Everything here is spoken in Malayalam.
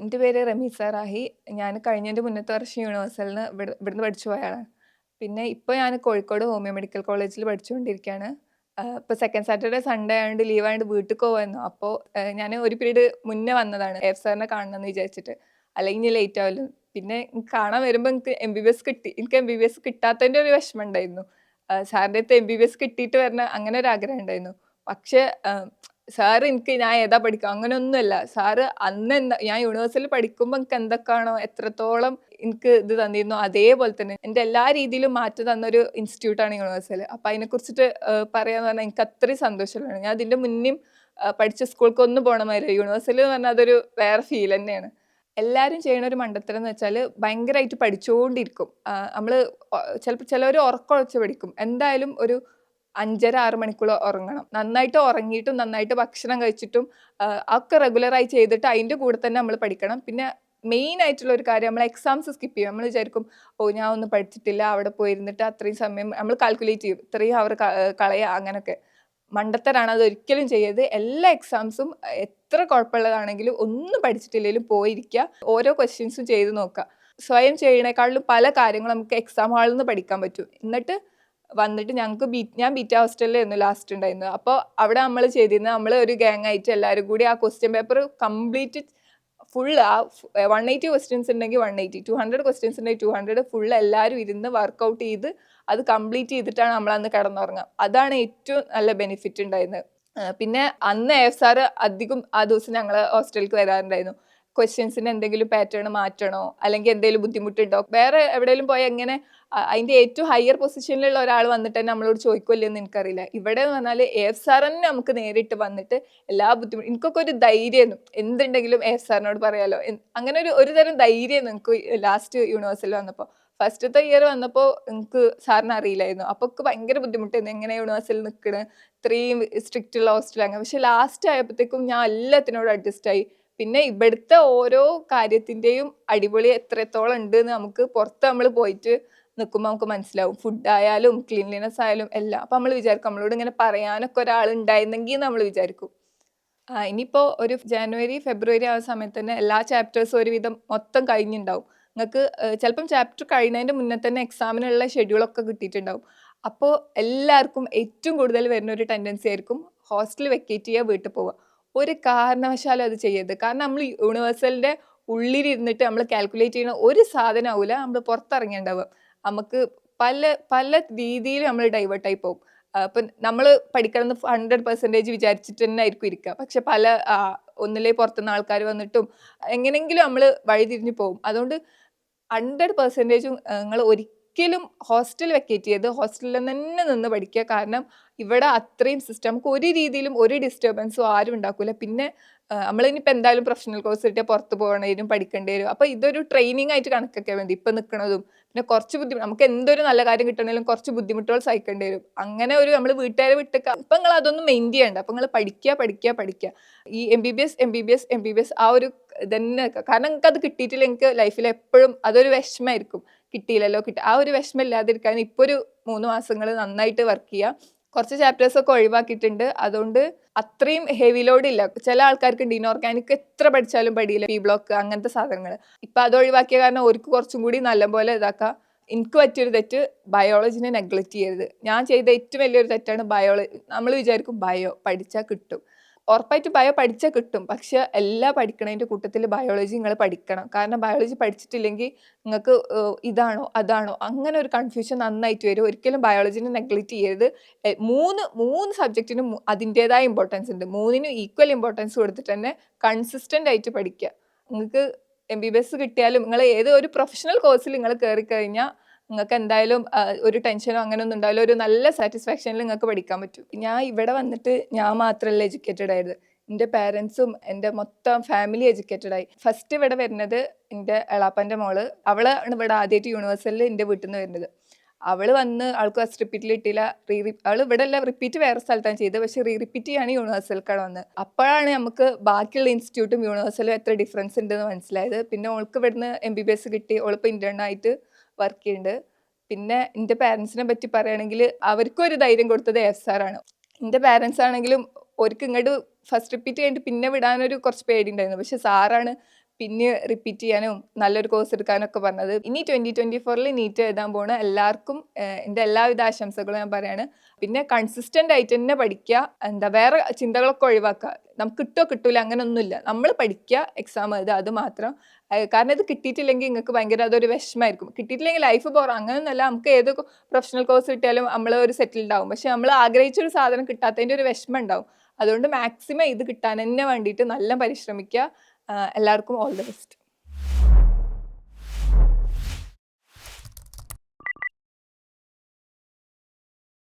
എൻ്റെ പേര് റമീസ റാഹി. ഞാൻ കഴിഞ്ഞതിൻ്റെ മുന്നത്തെ വർഷം യൂണിവേഴ്സലിന് ഇവിടുന്ന് പഠിച്ചു പോയതാണ്. പിന്നെ ഇപ്പോൾ ഞാൻ കോഴിക്കോട് ഹോമിയോ മെഡിക്കൽ കോളേജിൽ പഠിച്ചുകൊണ്ടിരിക്കുകയാണ്. ഇപ്പോൾ സെക്കൻഡ് സാറ്റർഡേ സൺഡേ ആയതുകൊണ്ട് ലീവ് ആയതുകൊണ്ട് വീട്ടിൽ പോകുമായിരുന്നു. അപ്പോൾ ഞാൻ ഒരു പീരീഡ് മുന്നേ വന്നതാണ് എഫ് സാറിനെ കാണണമെന്ന് വിചാരിച്ചിട്ട്. അല്ലെങ്കിൽ ഇനി ലേറ്റ് ആവില്ല. പിന്നെ കാണാൻ വരുമ്പോൾ എനിക്ക് MBBS കിട്ടി. എനിക്ക് MBBS കിട്ടാത്തതിൻ്റെ ഒരു വിഷമം ഉണ്ടായിരുന്നു. സാറിൻ്റെ അടുത്ത് MBBS കിട്ടിയിട്ട് വരണ അങ്ങനെ ഒരു ആഗ്രഹം ഉണ്ടായിരുന്നു. പക്ഷേ സാറ് എനിക്ക് ഞാൻ ഏതാ പഠിക്കുക അങ്ങനെയൊന്നുമല്ല. സാറ് അന്ന് ഞാൻ യൂണിവേഴ്സിറ്റിയിൽ പഠിക്കുമ്പോൾ എനിക്ക് എന്തൊക്കെയാണോ എത്രത്തോളം എനിക്ക് ഇത് തന്നിരുന്നു അതേപോലെ തന്നെ എൻ്റെ എല്ലാ രീതിയിലും മാറ്റി തന്നൊരു ഇൻസ്റ്റിറ്റ്യൂട്ടാണ് യൂണിവേഴ്സിറ്റിയിൽ. അപ്പോൾ അതിനെക്കുറിച്ചിട്ട് പറയാന്ന് പറഞ്ഞാൽ എനിക്ക് അത്രയും സന്തോഷമുള്ളതാണ്. ഞാൻ അതിൻ്റെ മുന്നേയും പഠിച്ച സ്കൂൾക്കൊന്നും പോകണമായിരുന്നു. യൂണിവേഴ്സിറ്റിയിൽ എന്ന് പറഞ്ഞാൽ അതൊരു വേറെ ഫീൽ തന്നെയാണ്. എല്ലാവരും ചെയ്യണ ഒരു മണ്ടത്തരം എന്ന് വെച്ചാൽ ഭയങ്കരമായിട്ട് പഠിച്ചുകൊണ്ടിരിക്കും. നമ്മൾ ചിലപ്പോൾ ചിലവർ ഉറക്കമൊഴിച്ച് പഠിക്കും. എന്തായാലും ഒരു 5.5-6 മണിക്കൂർ ഉറങ്ങണം. നന്നായിട്ട് ഉറങ്ങിയിട്ടും നന്നായിട്ട് ഭക്ഷണം കഴിച്ചിട്ടും ഒക്കെ റെഗുലറായി ചെയ്തിട്ട് അതിൻ്റെ കൂടെ തന്നെ നമ്മൾ പഠിക്കണം. പിന്നെ മെയിൻ ആയിട്ടുള്ള ഒരു കാര്യം നമ്മൾ എക്സാംസ് സ്കിപ്പ് ചെയ്യും. നമ്മൾ വിചാരിക്കും ഞാൻ ഒന്നും പഠിച്ചിട്ടില്ല അവിടെ പോയിരുന്നിട്ട് അത്രയും സമയം നമ്മൾ കാൽക്കുലേറ്റ് ചെയ്യും ഇത്രയും അവർ കളയുക അങ്ങനെയൊക്കെ. മണ്ടത്തരാണ്, അത് ഒരിക്കലും ചെയ്യരുത്. എല്ലാ എക്സാംസും എത്ര കുഴപ്പമുള്ളതാണെങ്കിലും ഒന്നും പഠിച്ചിട്ടില്ലെങ്കിലും പോയിരിക്കുക, ഓരോ ക്വസ്റ്റ്യൻസും ചെയ്ത് നോക്കുക. സ്വയം ചെയ്യണേക്കാളും പല കാര്യങ്ങളും നമുക്ക് എക്സാം ഹാളിൽ നിന്ന് പഠിക്കാൻ പറ്റും. എന്നിട്ട് വന്നിട്ട് ഞങ്ങൾക്ക് ഞാൻ ബീറ്റ ഹോസ്റ്റലിലായിരുന്നു ലാസ്റ്റ് ഉണ്ടായിരുന്നത്. അപ്പോൾ അവിടെ നമ്മൾ ചെയ്തിരുന്നത് നമ്മൾ ഒരു ഗ്യാങ് ആയിട്ട് എല്ലാവരും കൂടി ആ question paper complete full 180 questions ഉണ്ടെങ്കിൽ 180, 200 ക്വസ്റ്റ്യൻസ് ഉണ്ടെങ്കിൽ 200 ഫുൾ എല്ലാവരും ഇരുന്ന് വർക്കൗട്ട് ചെയ്ത് അത് കംപ്ലീറ്റ് ചെയ്തിട്ടാണ് നമ്മൾ അന്ന് കിടന്നുറങ്ങുക. അതാണ് ഏറ്റവും നല്ല ബെനിഫിറ്റ് ഉണ്ടായിരുന്നത്. പിന്നെ അന്ന് എഫ് സാറ് അധികം ആ ദിവസം ഞങ്ങൾ ഹോസ്റ്റലിലേക്ക് വരാറുണ്ടായിരുന്നു. ക്വസ്റ്റ്യൻസിന് എന്തെങ്കിലും പാറ്റേൺ മാറ്റണോ അല്ലെങ്കിൽ എന്തെങ്കിലും ബുദ്ധിമുട്ടുണ്ടോ, വേറെ എവിടെയെങ്കിലും പോയാൽ എങ്ങനെ അതിൻ്റെ ഏറ്റവും ഹയർ പൊസിഷനിലുള്ള ഒരാൾ വന്നിട്ട് തന്നെ നമ്മളോട് ചോദിക്കുമല്ലോ എന്ന് എനിക്കറിയില്ല. ഇവിടെ എന്ന് പറഞ്ഞാൽ എഫ് സാർ തന്നെ നമുക്ക് നേരിട്ട് വന്നിട്ട് എല്ലാ ബുദ്ധിമുട്ടും എനിക്കൊക്കെ ഒരു ധൈര്യമായിരുന്നു, എന്തുണ്ടെങ്കിലും എഫ് സാറിനോട് പറയാമല്ലോ, അങ്ങനെ ഒരു തരം ധൈര്യമായിരുന്നു എനിക്ക് ലാസ്റ്റ് യൂണിവേഴ്സിറ്റിയിൽ വന്നപ്പോൾ. ഫസ്റ്റത്തെ ഇയർ വന്നപ്പോൾ എനിക്ക് സാറിന് അറിയില്ലായിരുന്നു. അപ്പോൾ എനിക്ക് ഭയങ്കര ബുദ്ധിമുട്ടായിരുന്നു എങ്ങനെ യൂണിവേഴ്സിറ്റിയിൽ നിൽക്കണത്, ഇത്രയും സ്ട്രിക്റ്റ് ഉള്ള ഹോസ്റ്റൽ അങ്ങനെ. പക്ഷെ ലാസ്റ്റ് ആയപ്പോഴത്തേക്കും ഞാൻ എല്ലാത്തിനോടും അഡ്ജസ്റ്റ് ആയി. പിന്നെ ഇവിടുത്തെ ഓരോ കാര്യത്തിൻ്റെയും അടിപൊളി എത്രത്തോളം ഉണ്ട് എന്ന് നമുക്ക് പുറത്ത് നമ്മൾ പോയിട്ട് നിൽക്കുമ്പോൾ നമുക്ക് മനസ്സിലാവും. ഫുഡായാലും ക്ലീൻലിനെസ് ആയാലും എല്ലാം. അപ്പം നമ്മൾ വിചാരിക്കും നമ്മളോട് ഇങ്ങനെ പറയാനൊക്കെ ഒരാൾ ഉണ്ടായിരുന്നെങ്കിൽ നമ്മൾ വിചാരിക്കും. ഇനിയിപ്പോൾ ഒരു ജനുവരി ഫെബ്രുവരി ആ സമയത്ത് തന്നെ എല്ലാ ചാപ്റ്റേഴ്സും ഒരുവിധം മൊത്തം കഴിഞ്ഞിട്ടുണ്ടാവും. നിങ്ങൾക്ക് ചിലപ്പം ചാപ്റ്റർ കഴിയുന്നതിൻ്റെ മുന്നേ തന്നെ എക്സാമിനുള്ള ഷെഡ്യൂളൊക്കെ കിട്ടിയിട്ടുണ്ടാവും. അപ്പോൾ എല്ലാവർക്കും ഏറ്റവും കൂടുതൽ വരുന്ന ഒരു ടെൻഡൻസി ആയിരിക്കും ഹോസ്റ്റൽ വെക്കേറ്റ് ചെയ്യുക, വീട്ടിൽ പോവുക. ഒരു കാരണവശാലും അത് ചെയ്യരുത്. കാരണം നമ്മൾ യൂണിവേഴ്സലിൻ്റെ ഉള്ളിലിരുന്നിട്ട് നമ്മൾ കാൽക്കുലേറ്റ് ചെയ്യുന്ന ഒരു സാധനം ആവില്ല നമ്മൾ പുറത്തിറങ്ങിയിട്ടുണ്ടാവുക. നമുക്ക് പല പല രീതിയിൽ നമ്മൾ ഡൈവേർട്ടായി പോകും. ഇപ്പം നമ്മൾ പഠിക്കണം എന്ന് 100% വിചാരിച്ചിട്ട് തന്നെ ആയിരിക്കും ഇരിക്കുക. പക്ഷെ ഒന്നിലേ പുറത്തുനിന്ന് ആൾക്കാർ വന്നിട്ടും എങ്ങനെയെങ്കിലും നമ്മൾ വഴിതിരിഞ്ഞ് പോകും. അതുകൊണ്ട് 100% നിങ്ങൾ ഒരിക്കലും ഹോസ്റ്റൽ വെക്കേറ്റ് ചെയ്ത് ഹോസ്റ്റലിൽ തന്നെ നിന്ന് പഠിക്കുക. കാരണം ഇവിടെ അത്രയും സിസ്റ്റം നമുക്ക് ഒരു രീതിയിലും ഒരു ഡിസ്റ്റർബൻസും ആരും ഉണ്ടാക്കില്ല. പിന്നെ നമ്മളിനിപ്പോൾ എന്തായാലും പ്രൊഫഷണൽ കോഴ്സ് കിട്ടിയാൽ പുറത്ത് പോകേണ്ടി പഠിക്കേണ്ടി വരും. അപ്പോൾ ഇതൊരു ട്രെയിനിങ് ആയിട്ട് കണക്കൊക്കെ വേണ്ടി ഇപ്പം നിൽക്കുന്നതും. പിന്നെ കുറച്ച് നമുക്ക് എന്തൊരു നല്ല കാര്യം കിട്ടണമെങ്കിലും കുറച്ച് ബുദ്ധിമുട്ടുകൾ സഹിക്കേണ്ടി വരും. അങ്ങനെ ഒരു നമ്മൾ വീട്ടുകാരെ വിട്ടൊക്കെ അപ്പം നിങ്ങൾ അതൊന്നും മെയിൻ ചെയ്യണ്ട. അപ്പം നിങ്ങൾ പഠിക്കുക. ഈ MBBS ആ ഒരു ഇതന്നെ. കാരണം നിങ്ങൾക്ക് അത് കിട്ടിയിട്ടില്ല, എനിക്ക് ലൈഫിൽ എപ്പോഴും അതൊരു വിഷമമായിരിക്കും. കിട്ടിയില്ലല്ലോ ആ ഒരു വിഷമം ഇല്ലാതിരിക്കാൻ ഇപ്പോൾ ഒരു 3 മാസങ്ങൾ നന്നായിട്ട് വർക്ക് ചെയ്യുക. കുറച്ച് ചാപ്റ്റേഴ്സൊക്കെ ഒഴിവാക്കിയിട്ടുണ്ട്. അതുകൊണ്ട് അത്രയും ഹെവി ലോഡ് ഇല്ല. ചില ആൾക്കാർക്ക് ഉണ്ട് ഇനോർഗാനിക് എത്ര പഠിച്ചാലും പഠിയില്ല, പി ബ്ലോക്ക് അങ്ങനത്തെ സാധനങ്ങൾ. ഇപ്പം അത് ഒഴിവാക്കിയ കാരണം അവർക്ക് കുറച്ചും കൂടി നല്ലപോലെ ഇതാക്കാം. എനിക്ക് പറ്റിയൊരു തെറ്റ് ബയോളജിനെ നെഗ്ലക്റ്റ് ചെയ്യരുത്. ഞാൻ ചെയ്ത ഏറ്റവും വലിയൊരു തെറ്റാണ് ബയോളജി. നമ്മൾ വിചാരിക്കും ബയോ പഠിച്ചാൽ കിട്ടും. ഉറപ്പായിട്ട് ബയോ പഠിച്ചാൽ കിട്ടും. പക്ഷെ എല്ലാ പഠിക്കണതിൻ്റെ കൂട്ടത്തിൽ ബയോളജി നിങ്ങൾ പഠിക്കണം. കാരണം ബയോളജി പഠിച്ചിട്ടില്ലെങ്കിൽ നിങ്ങൾക്ക് ഇതാണോ അതാണോ അങ്ങനെ ഒരു കൺഫ്യൂഷൻ നന്നായിട്ട് വരും. ഒരിക്കലും ബയോളജിനെ നെഗ്ലക്റ്റ് ചെയ്യരുത്. മൂന്ന് സബ്ജക്റ്റിനും അതിൻ്റേതായ ഇമ്പോർട്ടൻസ് ഉണ്ട്. മൂന്നിനും ഈക്വൽ ഇമ്പോർട്ടൻസ് കൊടുത്തിട്ട് തന്നെ കൺസിസ്റ്റൻ്റ് ആയിട്ട് പഠിക്കുക. നിങ്ങൾക്ക് MBBS കിട്ടിയാലും നിങ്ങൾ ഏത് ഒരു പ്രൊഫഷണൽ കോഴ്സിൽ നിങ്ങൾ കയറിക്കഴിഞ്ഞാൽ നിങ്ങൾക്ക് എന്തായാലും ഒരു ടെൻഷനോ അങ്ങനെയൊന്നും ഉണ്ടാവില്ല. ഒരു നല്ല സാറ്റിസ്ഫാക്ഷനിൽ നിങ്ങൾക്ക് പഠിക്കാൻ പറ്റും. ഞാൻ ഇവിടെ വന്നിട്ട് ഞാൻ മാത്രമല്ല എഡ്യൂക്കേറ്റഡ് ആയത്, എൻ്റെ പാരൻസും എൻ്റെ മൊത്തം ഫാമിലി എഡ്യൂക്കേറ്റഡ് ആയി. ഫസ്റ്റ് ഇവിടെ വരുന്നത് എൻ്റെ എളാപ്പൻ്റെ മോള്. അവളാണ് ഇവിടെ ആദ്യമായിട്ട് യൂണിവേഴ്സിറ്റിയിൽ എൻ്റെ വീട്ടിൽ നിന്ന് വരുന്നത്. അവൾ വന്ന് ആൾക്ക് ഫസ്റ്റ് റിപ്പീറ്റിൽ കിട്ടിയില്ല. അവൾ ഇവിടെ അല്ല റിപ്പീറ്റ് വേറെ സ്ഥലത്താണ് ചെയ്തത്. പക്ഷെ റിപ്പീറ്റ് ചെയ്യാണ് യൂണിവേഴ്സിറ്റിക്കാണ് വന്നത്. അപ്പോഴാണ് നമുക്ക് ബാക്കിയുള്ള ഇൻസ്റ്റിറ്റ്യൂട്ടും യൂണിവേഴ്സിലും എത്ര ഡിഫറൻസ് ഉണ്ടെന്ന് മനസ്സിലായത്. പിന്നെ ഓൾക്ക് ഇവിടുന്ന് MBBS കിട്ടി. ഓളിപ്പോൾ ഇന്റേണായിട്ട് വർക്ക് ചെയ്യുന്നുണ്ട്. പിന്നെ എൻ്റെ പാരൻസിനെ പറ്റി പറയുകയാണെങ്കിൽ അവർക്കും ഒരു ധൈര്യം കൊടുത്തത് എഫ് സാറാണ്. എൻ്റെ പാരൻസ് ആണെങ്കിലും അവർക്ക് ഇങ്ങോട്ട് ഫസ്റ്റ് റിപ്പീറ്റ് കഴിഞ്ഞിട്ട് പിന്നെ വിടാനൊരു കുറച്ച് പേടിയുണ്ടായിരുന്നു. പക്ഷെ സാറാണ് പിന്നെ റിപ്പീറ്റ് ചെയ്യാനും നല്ലൊരു കോഴ്സ് എടുക്കാനൊക്കെ പറഞ്ഞത്. ഇനി 2024 നീറ്റ് എഴുതാൻ പോണ എല്ലാവർക്കും എൻ്റെ എല്ലാവിധ ആശംസകളും ഞാൻ പറയാണ്. പിന്നെ കൺസിസ്റ്റന്റ് ആയിട്ട് തന്നെ പഠിക്കുക, എന്താ വേറെ ചിന്തകളൊക്കെ ഒഴിവാക്കുക. നമുക്ക് കിട്ടോ കിട്ടൂല അങ്ങനെയൊന്നുമില്ല, നമ്മൾ പഠിക്കുക, എക്സാം എഴുതുക, അത് മാത്രം. കാരണം ഇത് കിട്ടിയിട്ടില്ലെങ്കിൽ നിങ്ങൾക്ക് ഭയങ്കര അതൊരു വിഷമമായിരിക്കും. കിട്ടിയിട്ടില്ലെങ്കിൽ ലൈഫ് പോറാം അങ്ങനെയൊന്നുമല്ല. നമുക്ക് ഏത് പ്രൊഫഷണൽ കോഴ്സ് കിട്ടിയാലും നമ്മൾ ഒരു സെറ്റിൽഡ് ആവും. പക്ഷെ നമ്മൾ ആഗ്രഹിച്ചൊരു സാധനം കിട്ടാത്തതിൻ്റെ ഒരു വിഷമം ഉണ്ടാവും. അതുകൊണ്ട് മാക്സിമം ഇത് കിട്ടാൻ തന്നെ വേണ്ടിയിട്ട് നല്ല പരിശ്രമിക്കുക. എല്ലാവർക്കും ഓൾ ദി ബെസ്റ്റ്.